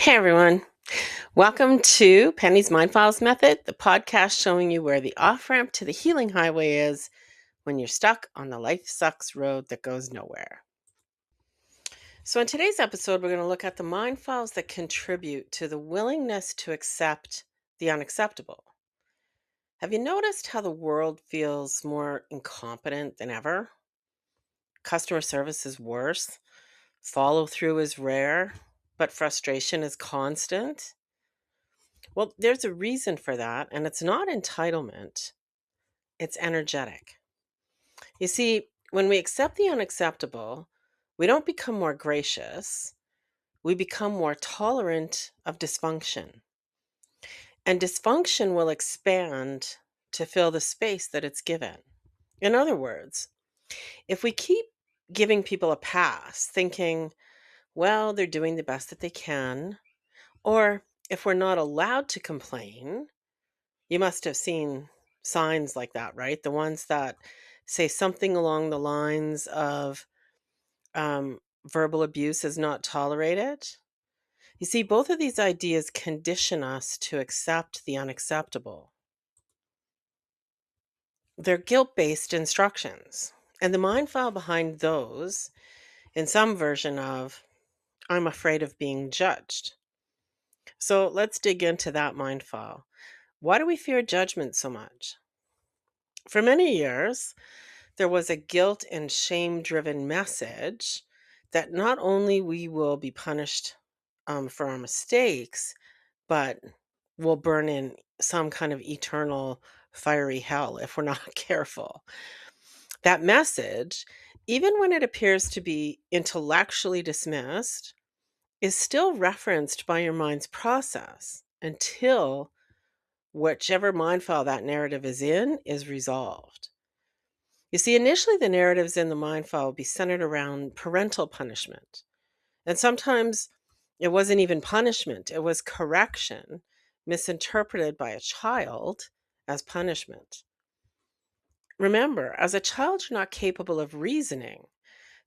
Hey everyone, welcome to Penny's Mind Files Method, the podcast showing you where the off ramp to the healing highway is when you're stuck on the life sucks road that goes nowhere. So, in today's episode, we're going to look at the mind files that contribute to the willingness to accept the unacceptable. Have you noticed how the world feels more incompetent than ever? Customer service is worse, follow through is rare, but frustration is constant. Well, there's a reason for that, and it's not entitlement, it's energetic. You see, when we accept the unacceptable, we don't become more gracious, we become more tolerant of dysfunction. And dysfunction will expand to fill the space that it's given. In other words, if we keep giving people a pass, thinking, well, they're doing the best that they can, or if we're not allowed to complain, you must have seen signs like that, right? The ones that say something along the lines of verbal abuse is not tolerated. You see, both of these ideas condition us to accept the unacceptable. They're guilt based instructions. And the mind file behind those, in some version of, I'm afraid of being judged. So let's dig into that mind file. Why do we fear judgment so much? For many years, there was a guilt and shame driven message that not only we will be punished for our mistakes, but will burn in some kind of eternal fiery hell if we're not careful. That message, even when it appears to be intellectually dismissed, is still referenced by your mind's process until whichever mind file that narrative is in is resolved. You see, initially the narratives in the mind file will be centered around parental punishment. And sometimes it wasn't even punishment, it was correction, misinterpreted by a child as punishment. Remember, as a child, you're not capable of reasoning.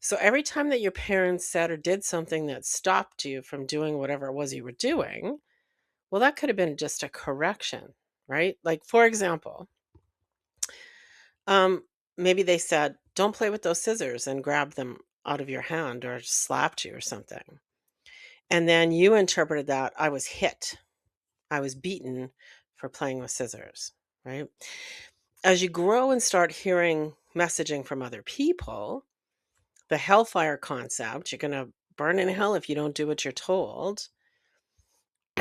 So every time that your parents said or did something that stopped you from doing whatever it was you were doing, well, that could have been just a correction, right? Like, for example, Um, maybe they said, "Don't play with those scissors," and grabbed them out of your hand or slapped you or something. And then you interpreted that I was hit. I was beaten for playing with scissors, right? As you grow and start hearing messaging from other people, the hellfire concept, you're going to burn in hell if you don't do what you're told,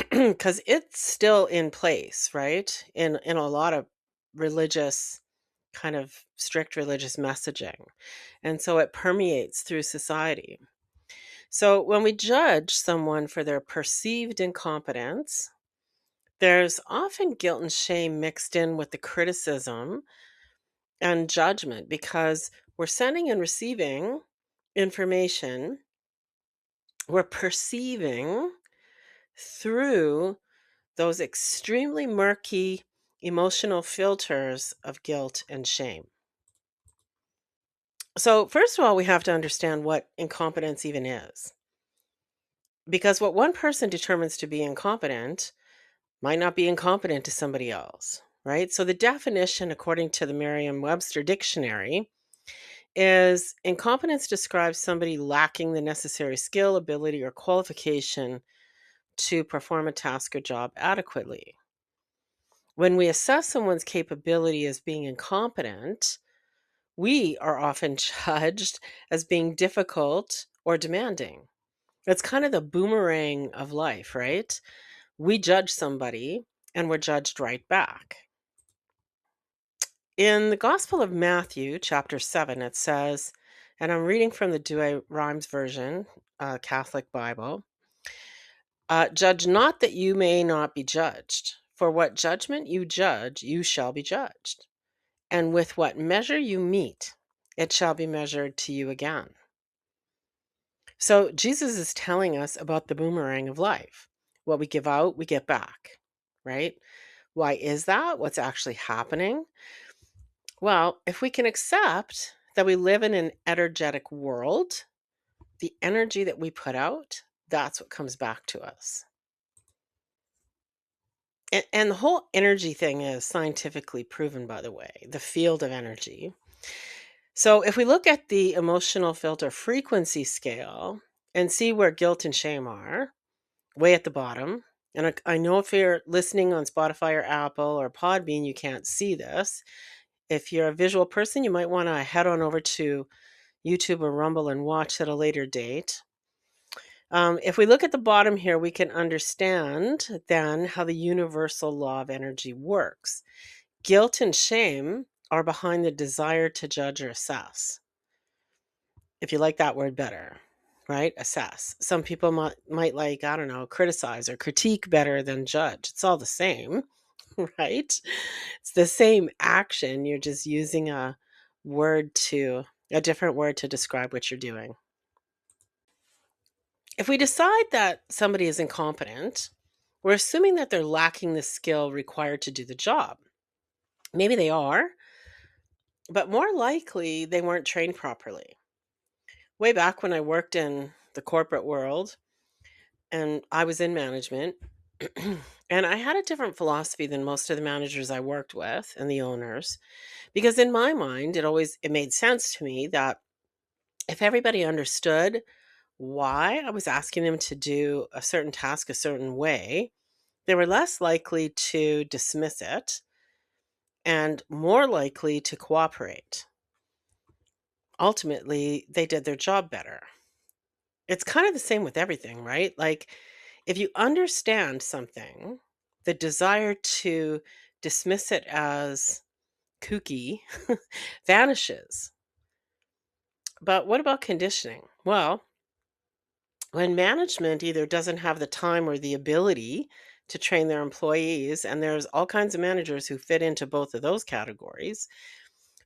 because it's still in place, right? In a lot of religious kind of strict religious messaging. And so it permeates through society. So when we judge someone for their perceived incompetence, there's often guilt and shame mixed in with the criticism and judgment because we're sending and receiving information, we're perceiving through those extremely murky emotional filters of guilt and shame. So, first of all, we have to understand what incompetence even is. Because what one person determines to be incompetent might not be incompetent to somebody else, right? So, the definition, according to the Merriam Webster Dictionary, is incompetence describes somebody lacking the necessary skill, ability, or qualification to perform a task or job adequately. When we assess someone's capability as being incompetent, we are often judged as being difficult or demanding. It's kind of the boomerang of life, right? We judge somebody and we're judged right back. In the Gospel of Matthew, chapter 7, it says, and I'm reading from the Douay Rhymes version, Catholic Bible, judge not that you may not be judged. For what judgment you judge, you shall be judged. And with what measure you meet, it shall be measured to you again. So Jesus is telling us about the boomerang of life. What we give out, we get back, right? Why is that? What's actually happening? Well, if we can accept that we live in an energetic world, the energy that we put out, that's what comes back to us. And the whole energy thing is scientifically proven, by the way, the field of energy. So if we look at the emotional filter frequency scale and see where guilt and shame are, way at the bottom. And I know if you're listening on Spotify or Apple or Podbean, you can't see this. If you're a visual person, you might want to head on over to YouTube or Rumble and watch at a later date. If we look at the bottom here, we can understand then how the universal law of energy works. Guilt and shame are behind the desire to judge or assess. If you like that word better, right? Assess. Some people might like, I don't know, criticize or critique better than judge. It's all the same, right? It's the same action. You're just using a different word to describe what you're doing. If we decide that somebody is incompetent, we're assuming that they're lacking the skill required to do the job. Maybe they are, but more likely they weren't trained properly. Way back when I worked in the corporate world and I was in management, and I had a different philosophy than most of the managers I worked with and the owners, because in my mind it made sense to me that if everybody understood why I was asking them to do a certain task a certain way, they were less likely to dismiss it and more likely to cooperate. Ultimately, they did their job better. It's kind of the same with everything, right? Like if you understand something, the desire to dismiss it as kooky vanishes. But what about conditioning? Well, when management either doesn't have the time or the ability to train their employees, and there's all kinds of managers who fit into both of those categories,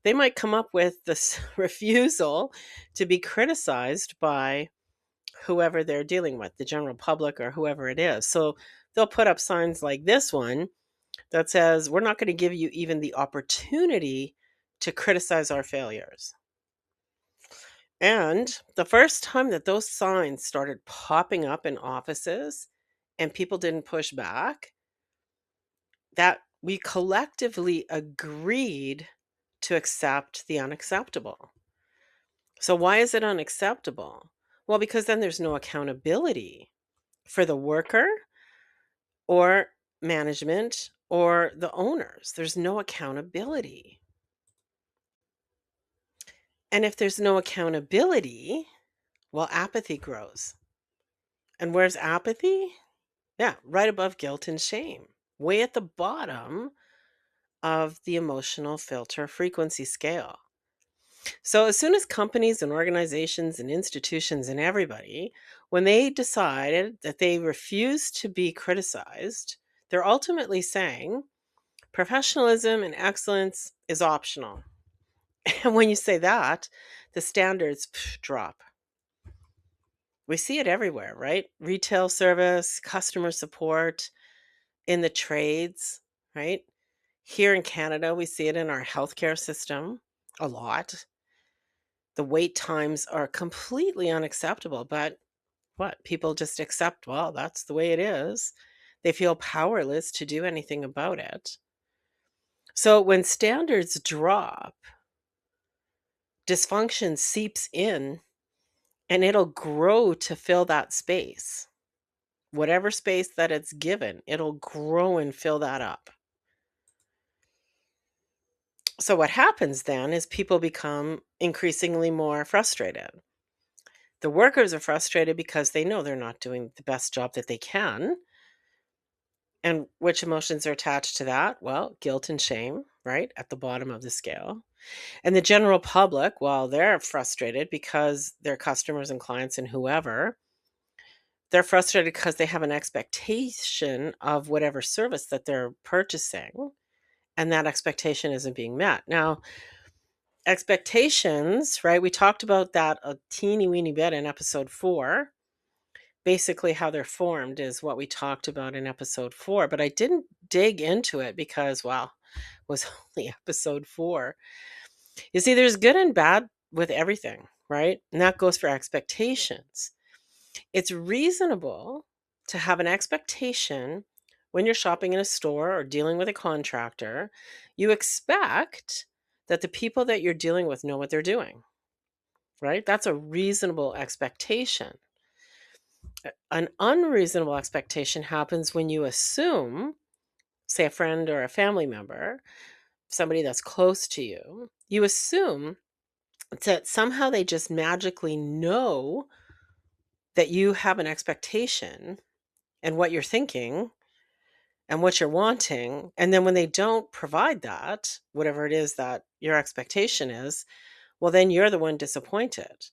they might come up with this refusal to be criticized by whoever they're dealing with, the general public or whoever it is. So they'll put up signs like this one that says, we're not going to give you even the opportunity to criticize our failures. And the first time that those signs started popping up in offices and people didn't push back, that we collectively agreed to accept the unacceptable. So, why is it unacceptable? Well, because then there's no accountability for the worker or management or the owners. There's no accountability. And if there's no accountability, well, apathy grows. And where's apathy? Yeah, right above guilt and shame, way at the bottom of the emotional filter frequency scale. So, as soon as companies and organizations and institutions and everybody, when they decided that they refuse to be criticized, they're ultimately saying professionalism and excellence is optional. And when you say that, the standards drop. We see it everywhere, right? Retail service, customer support, in the trades, right? Here in Canada, we see it in our healthcare system a lot. The wait times are completely unacceptable, but what? People just accept, well, that's the way it is. They feel powerless to do anything about it. So when standards drop, dysfunction seeps in and it'll grow to fill that space. Whatever space that it's given, it'll grow and fill that up. So what happens then is people become increasingly more frustrated. The workers are frustrated because they know they're not doing the best job that they can. And which emotions are attached to that? Well, guilt and shame, right? At the bottom of the scale. And the general public, well, they're frustrated because their customers and clients and whoever, they're frustrated because they have an expectation of whatever service that they're purchasing, and that expectation isn't being met. Now, expectations, right? We talked about that a teeny weeny bit in episode 4. Basically, how they're formed is what we talked about in episode 4, but I didn't dig into it because, well, it was only episode 4. You see, there's good and bad with everything, right? And that goes for expectations. It's reasonable to have an expectation when you're shopping in a store or dealing with a contractor, you expect that the people that you're dealing with know what they're doing, right? That's a reasonable expectation. An unreasonable expectation happens when you assume, say, a friend or a family member, somebody that's close to you, you assume that somehow they just magically know that you have an expectation and what you're thinking and what you're wanting. And then when they don't provide that, whatever it is that your expectation is, well, then you're the one disappointed.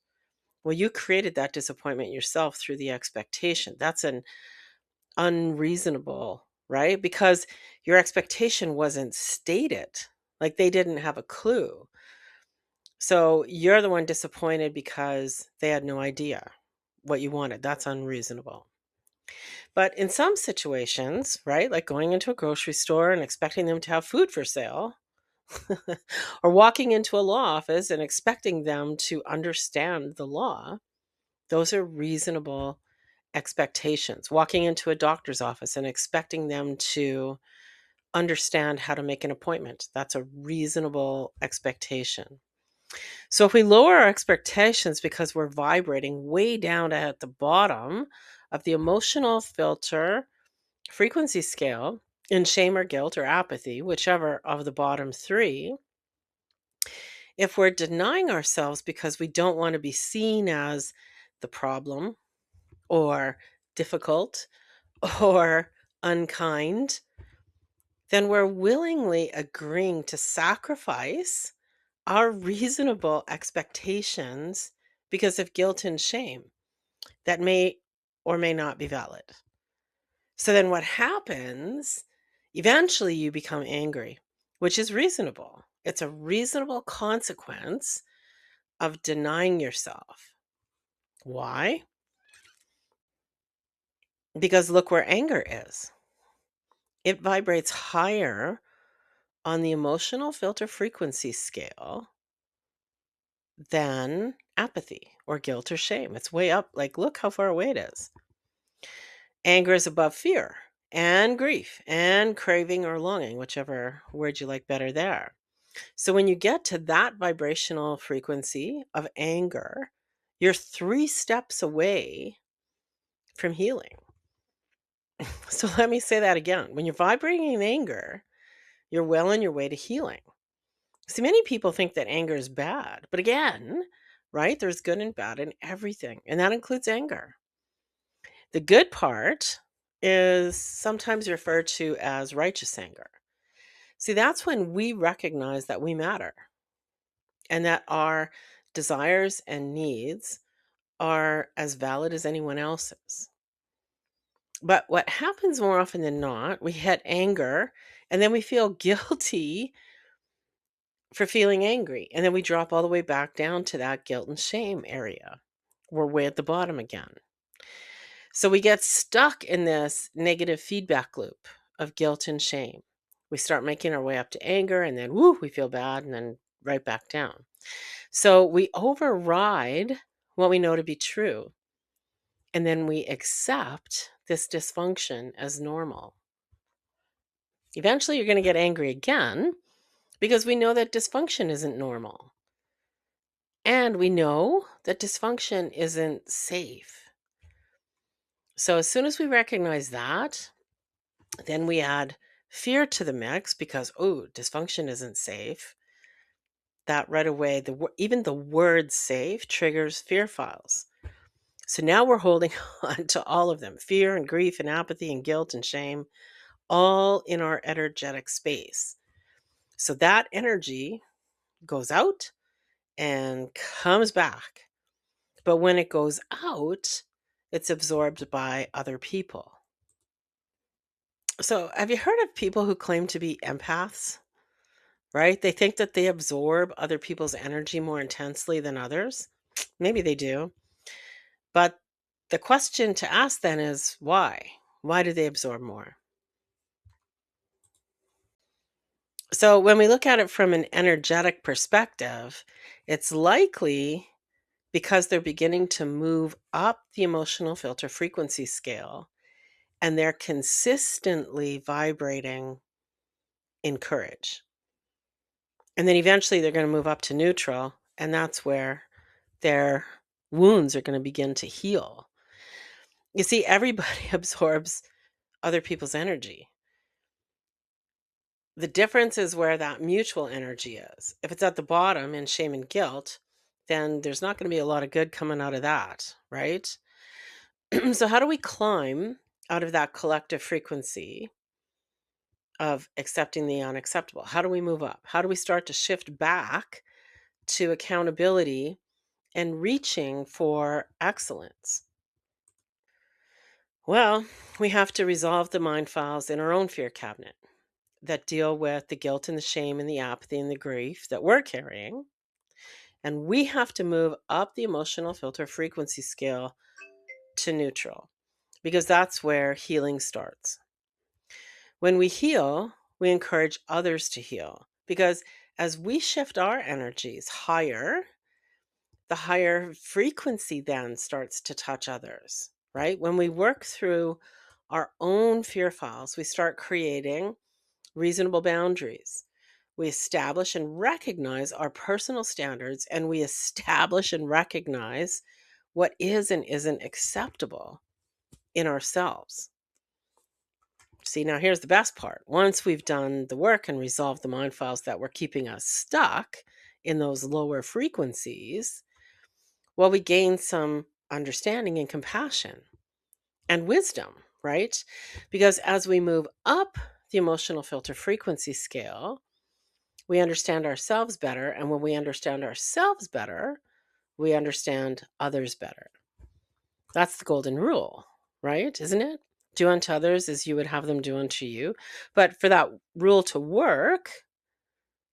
Well, you created that disappointment yourself through the expectation. That's an unreasonable, right? Because your expectation wasn't stated, like they didn't have a clue. So you're the one disappointed because they had no idea what you wanted. That's unreasonable. But in some situations, right, like going into a grocery store and expecting them to have food for sale, or walking into a law office and expecting them to understand the law, those are reasonable expectations. Walking into a doctor's office and expecting them to understand how to make an appointment, that's a reasonable expectation. So if we lower our expectations because we're vibrating way down at the bottom of the emotional filter frequency scale in shame or guilt or apathy, whichever of the bottom three, if we're denying ourselves because we don't want to be seen as the problem or difficult or unkind, then we're willingly agreeing to sacrifice our reasonable expectations because of guilt and shame that may or may not be valid. So then what happens, eventually you become angry, which is reasonable. It's a reasonable consequence of denying yourself. Why? Because look where anger is. It vibrates higher on the emotional filter frequency scale than apathy or guilt or shame. It's way up. Like, look how far away it is. Anger is above fear and grief and craving or longing, whichever word you like better there. So when you get to that vibrational frequency of anger, you're 3 steps away from healing. So let me say that again. When you're vibrating in anger, you're well on your way to healing. See, many people think that anger is bad, but again, right, there's good and bad in everything, and that includes anger. The good part is sometimes referred to as righteous anger. See, that's when we recognize that we matter and that our desires and needs are as valid as anyone else's. But what happens more often than not, we hit anger and then we feel guilty for feeling angry. And then we drop all the way back down to that guilt and shame area. We're way at the bottom again. So we get stuck in this negative feedback loop of guilt and shame. We start making our way up to anger and then, woo, we feel bad and then right back down. So we override what we know to be true. And then we accept this dysfunction as normal. Eventually, you're going to get angry again because we know that dysfunction isn't normal. And we know that dysfunction isn't safe. So as soon as we recognize that, then we add fear to the mix because, oh, dysfunction isn't safe. That right away, even the word safe triggers fear files. So now we're holding on to all of them, fear and grief and apathy and guilt and shame, all in our energetic space. So that energy goes out and comes back. But when it goes out, it's absorbed by other people. So have you heard of people who claim to be empaths? Right? They think that they absorb other people's energy more intensely than others. Maybe they do. But the question to ask then is why? Why do they absorb more? So when we look at it from an energetic perspective, it's likely because they're beginning to move up the emotional filter frequency scale and they're consistently vibrating in courage. And then eventually they're going to move up to neutral, and that's where their wounds are going to begin to heal. You see, everybody absorbs other people's energy. The difference is where that mutual energy is. If it's at the bottom in shame and guilt, then there's not going to be a lot of good coming out of that, right? So, how do we climb out of that collective frequency of accepting the unacceptable? How do we move up? How do we start to shift back to accountability and reaching for excellence? Well, we have to resolve the mind files in our own fear cabinet that deal with the guilt and the shame and the apathy and the grief that we're carrying. And we have to move up the emotional filter frequency scale to neutral because that's where healing starts. When we heal, we encourage others to heal because as we shift our energies higher, the higher frequency then starts to touch others, right? When we work through our own fear files, we start creating reasonable boundaries. We establish and recognize our personal standards, and we establish and recognize what is and isn't acceptable in ourselves. See, now here's the best part. Once we've done the work and resolved the mind files that were keeping us stuck in those lower frequencies, well, we gain some understanding and compassion and wisdom, right? Because as we move up the emotional filter frequency scale, we understand ourselves better. And when we understand ourselves better, we understand others better. That's the golden rule, right? Isn't it? Do unto others as you would have them do unto you. But for that rule to work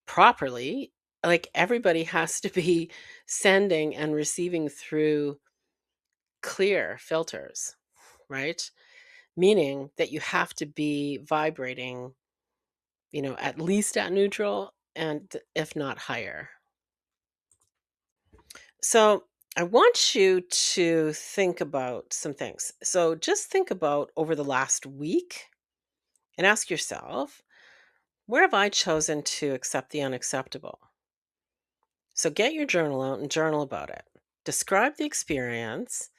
properly, like everybody has to be sending and receiving through clear filters, right? Meaning that you have to be vibrating, at least at neutral and if not higher. So I want you to think about some things. So just think about over the last week and ask yourself, where have I chosen to accept the unacceptable? So get your journal out and journal about it. Describe the experience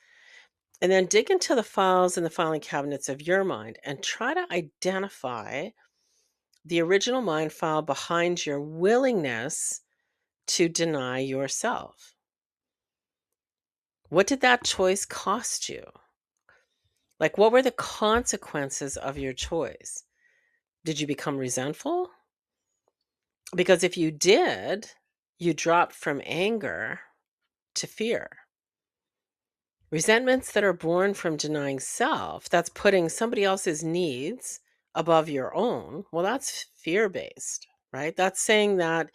and then dig into the files and the filing cabinets of your mind and try to identify the original mind file behind your willingness to deny yourself. What did that choice cost you? Like, what were the consequences of your choice? Did you become resentful? Because if you did, you dropped from anger to fear. Resentments that are born from denying self, that's putting somebody else's needs above your own, well, that's fear based, right? That's saying that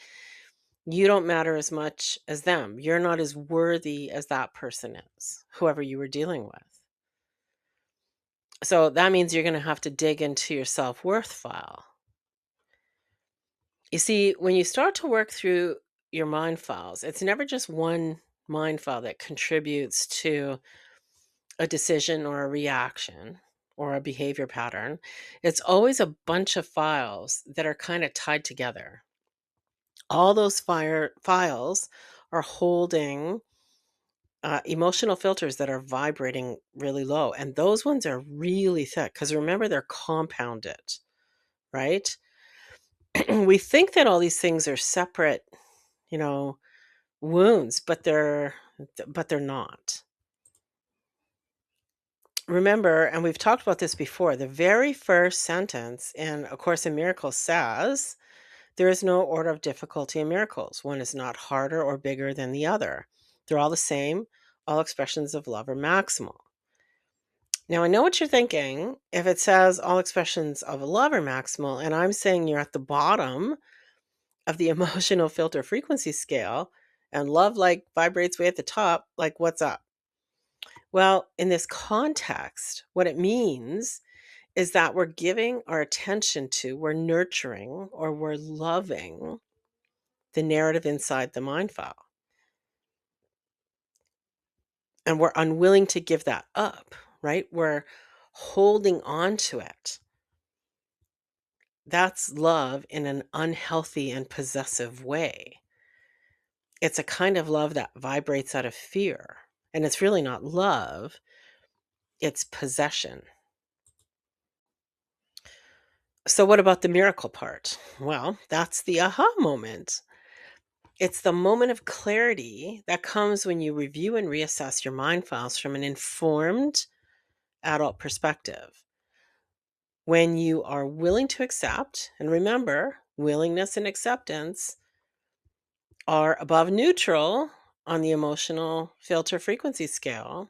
you don't matter as much as them. You're not as worthy as that person is, whoever you were dealing with. So that means you're going to have to dig into your self worth file. You see, when you start to work through your mind files, it's never just one mind file that contributes to a decision or a reaction or a behavior pattern. It's always a bunch of files that are kind of tied together. All those files are holding emotional filters that are vibrating really low. And those ones are really thick because remember, they're compounded, right? We think that all these things are separate, you know, wounds, but they're not. Remember, and we've talked about this before, the very first sentence in A Course in Miracles says, there is no order of difficulty in miracles. One is not harder or bigger than the other. They're all the same. All expressions of love are maximal. Now, I know what you're thinking. If it says all expressions of love are maximal, and I'm saying you're at the bottom of the emotional filter frequency scale, and love like vibrates way at the top, like what's up? Well, in this context, what it means is that we're giving our attention to, we're nurturing, or we're loving the narrative inside the mind file. And we're unwilling to give that up, right? We're holding on to it. That's love in an unhealthy and possessive way. It's a kind of love that vibrates out of fear. And it's really not love, it's possession. So, what about the miracle part? Well, that's the aha moment. It's the moment of clarity that comes when you review and reassess your mind files from an informed adult perspective. When you are willing to accept, and remember, willingness and acceptance are above neutral on the emotional filter frequency scale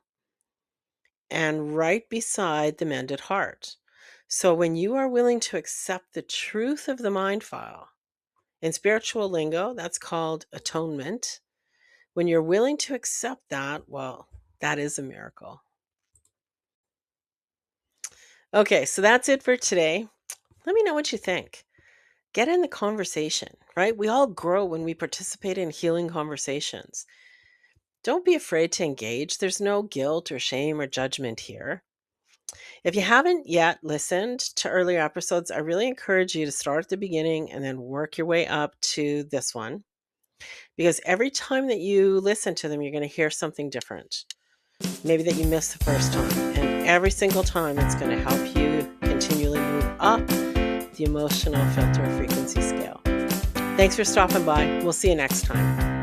and right beside the mended heart. So when you are willing to accept the truth of the mind file, in spiritual lingo, that's called atonement. When you're willing to accept that, well, that is a miracle. Okay, so that's it for today. Let me know what you think. Get in the conversation, right? We all grow when we participate in healing conversations. Don't be afraid to engage. There's no guilt or shame or judgment here. If you haven't yet listened to earlier episodes, I really encourage you to start at the beginning and then work your way up to this one. Because every time that you listen to them, you're going to hear something different. Maybe that you missed the first time. And every single time, it's going to help you continually move up the emotional filter frequency scale. Thanks for stopping by. We'll see you next time.